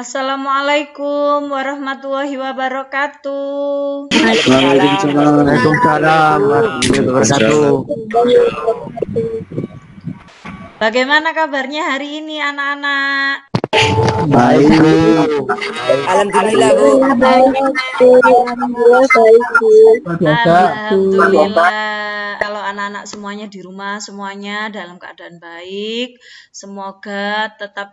Assalamualaikum warahmatullahi wabarakatuh. Waalaikumsalam warahmatullahi wabarakatuh. Bagaimana kabarnya hari ini anak-anak? Baik, Bu. Alhamdulillah, Bu. Alhamdulillah. Kalau anak-anak semuanya di rumah, semuanya dalam keadaan baik. Semoga tetap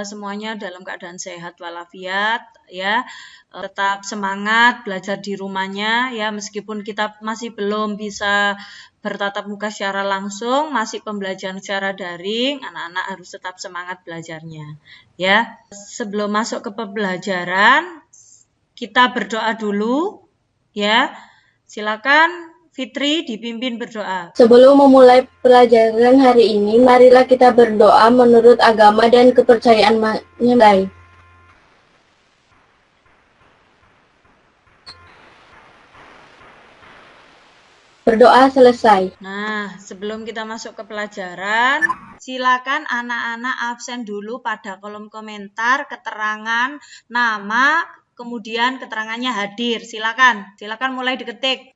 semuanya dalam keadaan sehat walafiat, ya. Tetap semangat belajar di rumahnya, ya. Meskipun kita masih belum bisa bertatap muka secara langsung, masih pembelajaran secara daring, anak-anak harus tetap semangat belajarnya, ya. Sebelum masuk ke pembelajaran, kita berdoa dulu, ya. Silakan Fitri dipimpin berdoa. Sebelum memulai pelajaran hari ini, marilah kita berdoa menurut agama dan kepercayaan lain. Berdoa selesai. Nah, sebelum kita masuk ke pelajaran, silakan anak-anak absen dulu pada kolom komentar keterangan nama, kemudian keterangannya hadir. Silakan mulai diketik.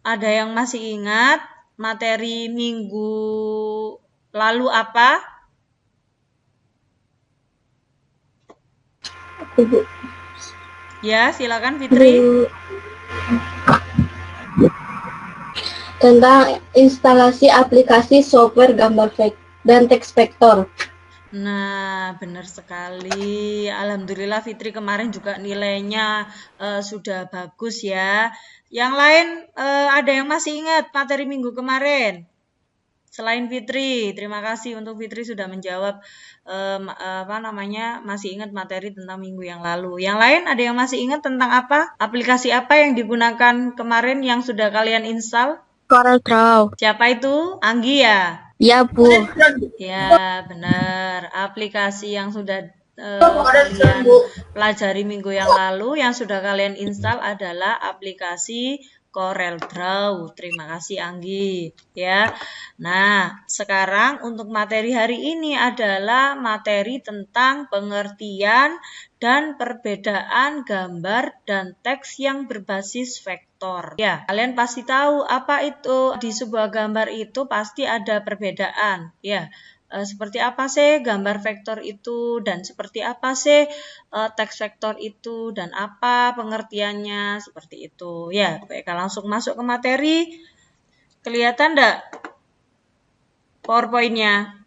Ada yang masih ingat materi minggu lalu apa? Ibu. Ya, silakan Fitri. Tentang instalasi aplikasi software gambar dan teks vektor. Nah, benar sekali. Alhamdulillah Fitri kemarin juga nilainya sudah bagus ya. Yang lain ada yang masih ingat materi minggu kemarin? Selain Fitri, terima kasih untuk Fitri sudah menjawab masih ingat materi tentang minggu yang lalu. Yang lain ada yang masih ingat tentang apa? Aplikasi apa yang digunakan kemarin yang sudah kalian install? CorelDRAW. Siapa itu? Anggi ya? Ya, Bu. Ya, benar. Aplikasi yang sudah kalian pelajari minggu yang lalu, yang sudah kalian install adalah aplikasi CorelDRAW. Terima kasih Anggi, ya. Nah, sekarang untuk materi hari ini adalah materi tentang pengertian dan perbedaan gambar dan teks yang berbasis vektor. Ya, kalian pasti tahu apa itu di sebuah gambar itu pasti ada perbedaan, ya. Seperti apa sih gambar vektor itu dan seperti apa sih teks vektor itu dan apa pengertiannya seperti itu. Ya, baik, langsung masuk ke materi. Kelihatan enggak PowerPoint-nya?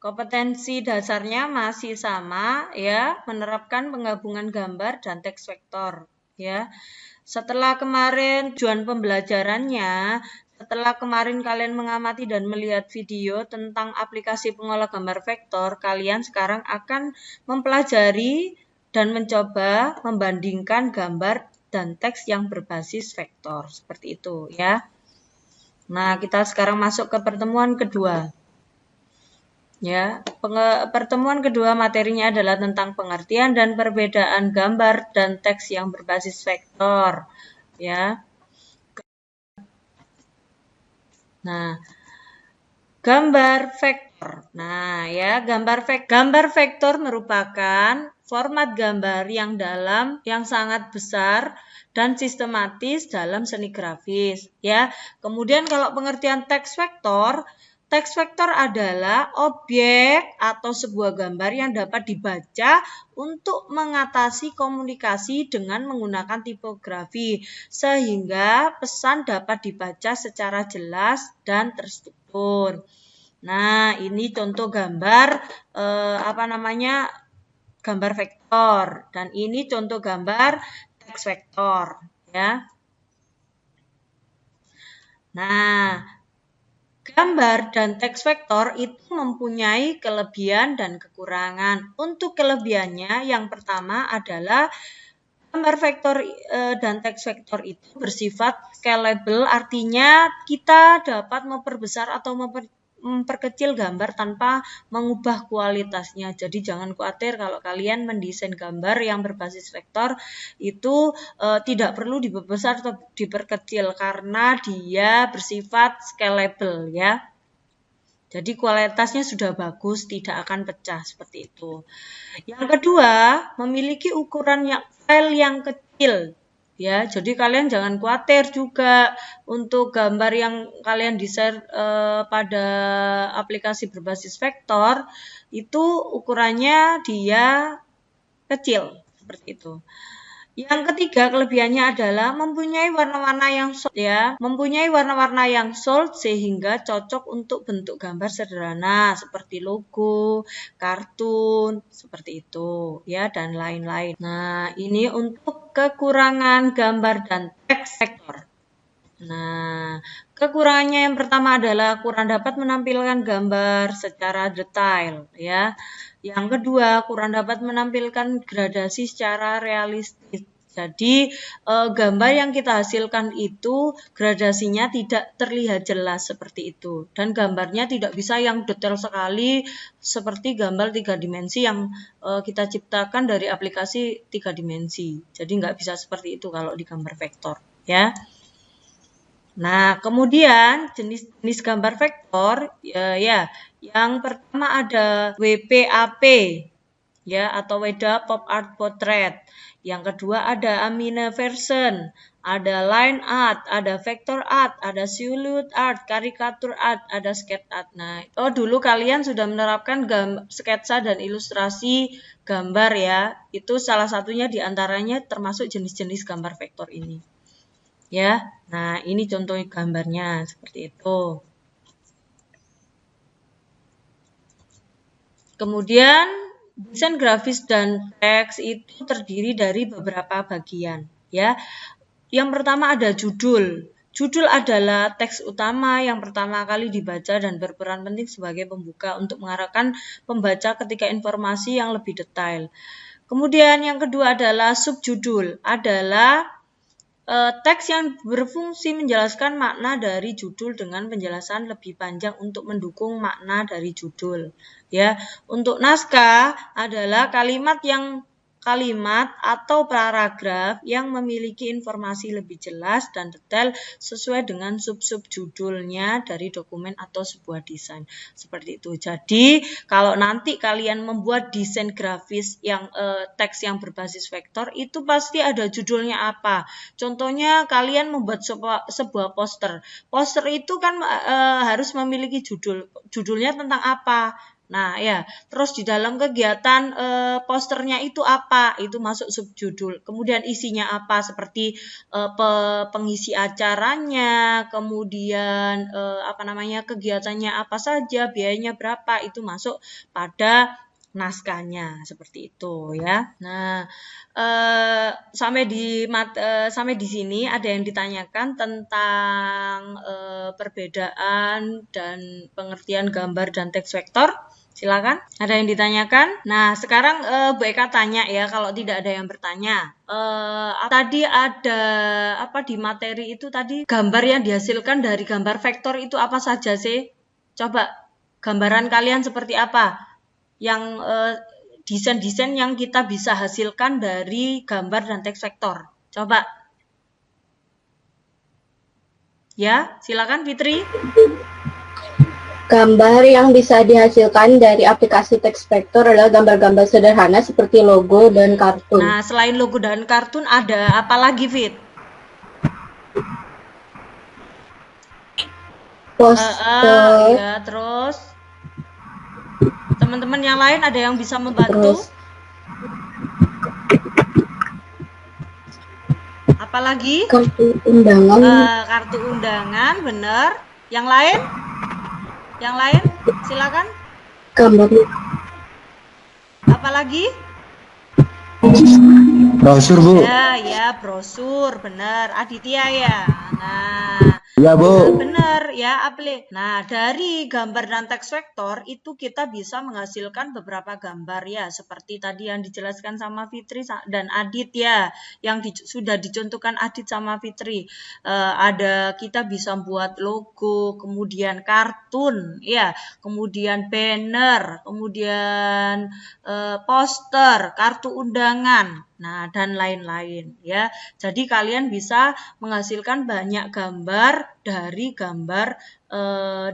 Kompetensi dasarnya masih sama ya, menerapkan penggabungan gambar dan teks vektor ya. Setelah kemarin tujuan pembelajarannya, setelah kemarin kalian mengamati dan melihat video tentang aplikasi pengolah gambar vektor, kalian sekarang akan mempelajari dan mencoba membandingkan gambar dan teks yang berbasis vektor. Seperti itu ya. Nah, kita sekarang masuk ke pertemuan kedua. Ya, pertemuan kedua materinya adalah tentang pengertian dan perbedaan gambar dan teks yang berbasis vektor. Ya. Nah, gambar vektor. Nah, ya, gambar vektor merupakan format gambar yang sangat besar dan sistematis dalam seni grafis, ya. Kemudian kalau pengertian teks vektor adalah objek atau sebuah gambar yang dapat dibaca untuk mengatasi komunikasi dengan menggunakan tipografi, sehingga pesan dapat dibaca secara jelas dan terstruktur. Nah, ini contoh gambar gambar vektor, dan ini contoh gambar teks vektor, ya. Nah, gambar dan teks vektor itu mempunyai kelebihan dan kekurangan. Untuk kelebihannya yang pertama adalah gambar vektor dan teks vektor itu bersifat scalable, artinya kita dapat memperbesar atau memperkecil gambar tanpa mengubah kualitasnya. Jadi jangan khawatir kalau kalian mendesain gambar yang berbasis vektor itu tidak perlu diperbesar atau diperkecil karena dia bersifat scalable ya. Jadi kualitasnya sudah bagus, tidak akan pecah seperti itu. Yang kedua, memiliki ukuran file yang kecil. Ya, jadi kalian jangan khawatir juga untuk gambar yang kalian desain pada aplikasi berbasis vektor itu ukurannya dia kecil seperti itu. Yang ketiga kelebihannya adalah mempunyai warna-warna yang sold sehingga cocok untuk bentuk gambar sederhana seperti logo, kartun, seperti itu ya dan lain-lain. Nah, ini untuk kekurangan gambar dan teks vektor. Nah, kekurangannya yang pertama adalah kurang dapat menampilkan gambar secara detail ya. Yang kedua, kurang dapat menampilkan gradasi secara realistis. Jadi, gambar yang kita hasilkan itu gradasinya tidak terlihat jelas seperti itu. Dan gambarnya tidak bisa yang detail sekali seperti gambar 3 dimensi yang kita ciptakan dari aplikasi 3 dimensi. Jadi, nggak bisa seperti itu kalau di gambar vektor ya. Nah, kemudian jenis gambar vektor ya, yang pertama ada WPAP ya atau Weda Pop Art Portrait. Yang kedua ada Amina Version, ada Line Art, ada Vector Art, ada Silhouette Art, Karikatur Art, ada Sketch Art. Nah, dulu kalian sudah menerapkan sketsa dan ilustrasi gambar ya. Itu salah satunya diantaranya termasuk jenis-jenis gambar vektor ini. Ya, nah ini contoh gambarnya seperti itu. Kemudian desain grafis dan teks itu terdiri dari beberapa bagian. Ya, yang pertama ada judul. Judul adalah teks utama yang pertama kali dibaca dan berperan penting sebagai pembuka untuk mengarahkan pembaca ketika informasi yang lebih detail. Kemudian yang kedua adalah subjudul, adalah teks yang berfungsi menjelaskan makna dari judul dengan penjelasan lebih panjang untuk mendukung makna dari judul. Ya, untuk naskah adalah kalimat atau paragraf yang memiliki informasi lebih jelas dan detail sesuai dengan sub-sub judulnya dari dokumen atau sebuah desain. Seperti itu. Jadi, kalau nanti kalian membuat desain grafis yang teks yang berbasis vektor, itu pasti ada judulnya apa. Contohnya, kalian membuat sebuah poster. Poster itu kan harus memiliki judul. Judulnya tentang apa? Nah ya, terus di dalam kegiatan posternya itu apa? Itu masuk subjudul. Kemudian isinya apa? Seperti pengisi acaranya, kemudian kegiatannya apa saja, biayanya berapa, itu masuk pada naskahnya seperti itu ya. Nah, sampai di sini ada yang ditanyakan tentang perbedaan dan pengertian gambar dan teks vektor. Silakan, ada yang ditanyakan? Nah, sekarang Bu Eka tanya ya, kalau tidak ada yang bertanya. Tadi ada di materi itu tadi gambar yang dihasilkan dari gambar vektor itu apa saja sih? Coba gambaran kalian seperti apa? Yang desain-desain yang kita bisa hasilkan dari gambar dan teks vektor. Coba. Ya, silakan Fitri. Gambar yang bisa dihasilkan dari aplikasi teks vektor adalah gambar-gambar sederhana seperti logo dan kartun. Nah, selain logo dan kartun ada apa lagi, Fit? Poster. Ya, terus teman-teman yang lain ada yang bisa membantu? Apalagi? Kartu undangan. Kartu undangan, bener. Yang lain? Yang lain? Silakan. Gambar. Apalagi? Brosur, Bu. Ya, brosur, bener. Aditya ya. Nah, Iya, Bu. Benar ya, Nah, dari gambar dan teks vektor itu kita bisa menghasilkan beberapa gambar ya, seperti tadi yang dijelaskan sama Fitri dan Adit ya, yang sudah dicontohkan Adit sama Fitri. Ada kita bisa buat logo, kemudian kartun ya, kemudian banner, kemudian poster, kartu undangan. Nah, dan lain-lain ya. Jadi kalian bisa menghasilkan banyak gambar dari gambar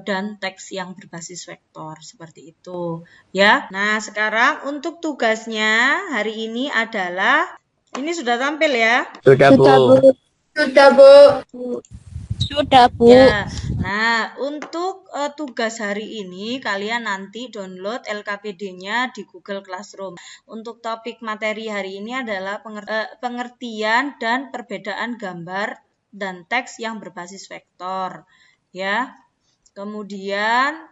dan teks yang berbasis vektor seperti itu ya. Nah, sekarang untuk tugasnya hari ini adalah ini sudah tampil ya. Sudah, Bu. Sudah, Bu. Sudah, Bu. Ya. Nah, untuk tugas hari ini kalian nanti download LKPD-nya di Google Classroom. Untuk topik materi hari ini adalah pengertian dan perbedaan gambar dan teks yang berbasis vektor. Ya. Kemudian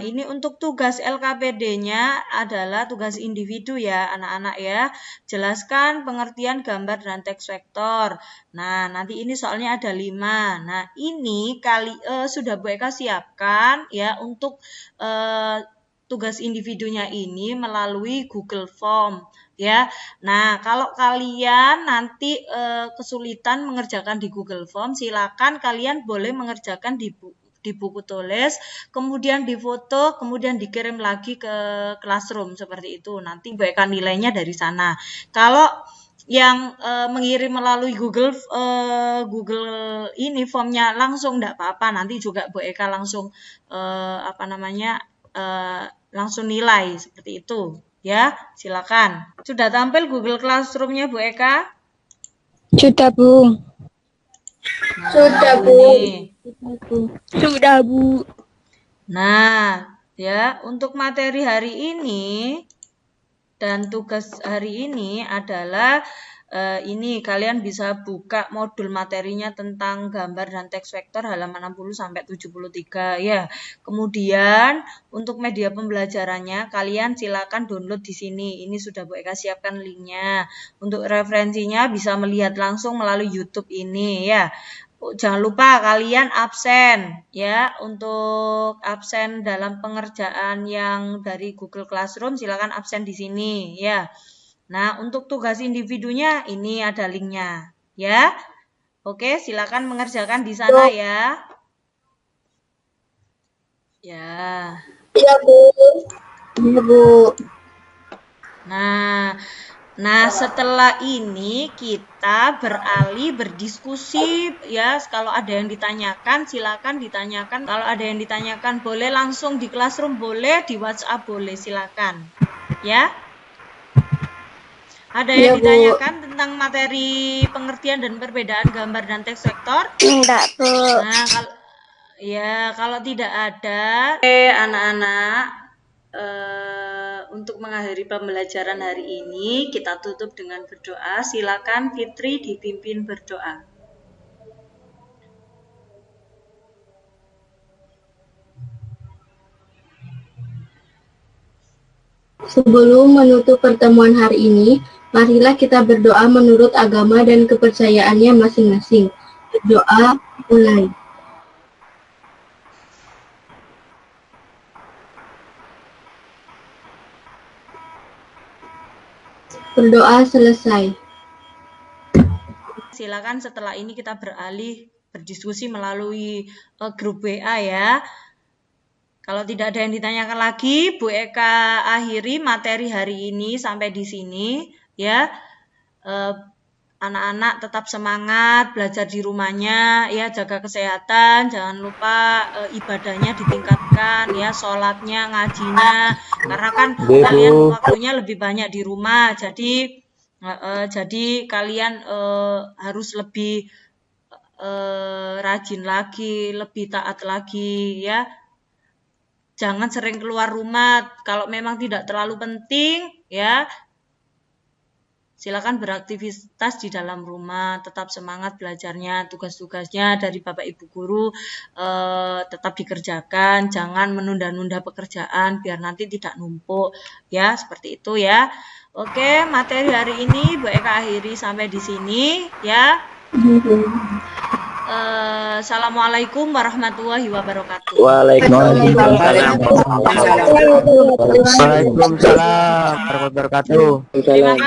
ini untuk tugas LKPD-nya adalah tugas individu ya anak-anak ya. Jelaskan pengertian gambar dan teks vektor. Nah, nanti ini soalnya ada 5. Nah, ini sudah Bu Eka siapkan ya untuk tugas individunya ini melalui Google Form ya. Nah, kalau kalian nanti kesulitan mengerjakan di Google Form, silakan kalian boleh mengerjakan di buku tulis, kemudian difoto, kemudian dikirim lagi ke Classroom seperti itu. Nanti Bu Eka nilainya dari sana. Kalau yang mengirim melalui Google ini formnya langsung enggak apa-apa, nanti juga Bu Eka langsung langsung nilai seperti itu ya. Silakan. Sudah tampil Google Classroom-nya Bu Eka? Sudah, Bu. Nah, Sudah, Bu. Sudah, Bu. Nah, ya, untuk materi hari ini dan tugas hari ini adalah ini kalian bisa buka modul materinya tentang gambar dan teks vektor halaman 60 sampai 73 ya. Kemudian untuk media pembelajarannya kalian silakan download di sini. Ini sudah Bu Eka siapkan linknya. Untuk referensinya bisa melihat langsung melalui YouTube ini ya. Jangan lupa kalian absen ya. Untuk absen dalam pengerjaan yang dari Google Classroom silakan absen di sini ya. Nah, untuk tugas individunya ini ada linknya ya. Oke, silakan mengerjakan di sana ya. Ya. Iya, Bu. Iya, Bu. Nah, setelah ini kita beralih berdiskusi ya. Kalau ada yang ditanyakan silakan ditanyakan. Kalau ada yang ditanyakan boleh langsung di Classroom, boleh di WhatsApp, boleh, silakan. Ya. Ada yang ditanyakan tentang materi pengertian dan perbedaan gambar dan teks vektor? Enggak, Bu. Nah, kalau tidak ada, anak-anak, untuk mengakhiri pembelajaran hari ini kita tutup dengan berdoa. Silakan Fitri dipimpin berdoa. Sebelum menutup pertemuan hari ini, marilah kita berdoa menurut agama dan kepercayaannya masing-masing. Berdoa mulai. Berdoa selesai. Silakan setelah ini kita beralih berdiskusi melalui grup WA ya. Kalau tidak ada yang ditanyakan lagi, Bu Eka akhiri materi hari ini sampai di sini ya. Anak-anak tetap semangat belajar di rumahnya ya, jaga kesehatan, jangan lupa ibadahnya ditingkatkan ya, sholatnya, ngajinya, karena kan kalian waktunya lebih banyak di rumah, jadi kalian harus lebih rajin lagi, lebih taat lagi ya. Jangan sering keluar rumah, kalau memang tidak terlalu penting ya. Silakan beraktivitas di dalam rumah, tetap semangat belajarnya, tugas-tugasnya dari Bapak Ibu Guru tetap dikerjakan, jangan menunda-nunda pekerjaan biar nanti tidak numpuk ya, seperti itu ya. Oke, materi hari ini Bu Eka akhiri sampai di sini ya. Assalamualaikum warahmatullahi wabarakatuh. Waalaikumsalam. Waalaikumsalam. Waalaikumsalam warahmatullahi wabarakatuh. Terima kasih.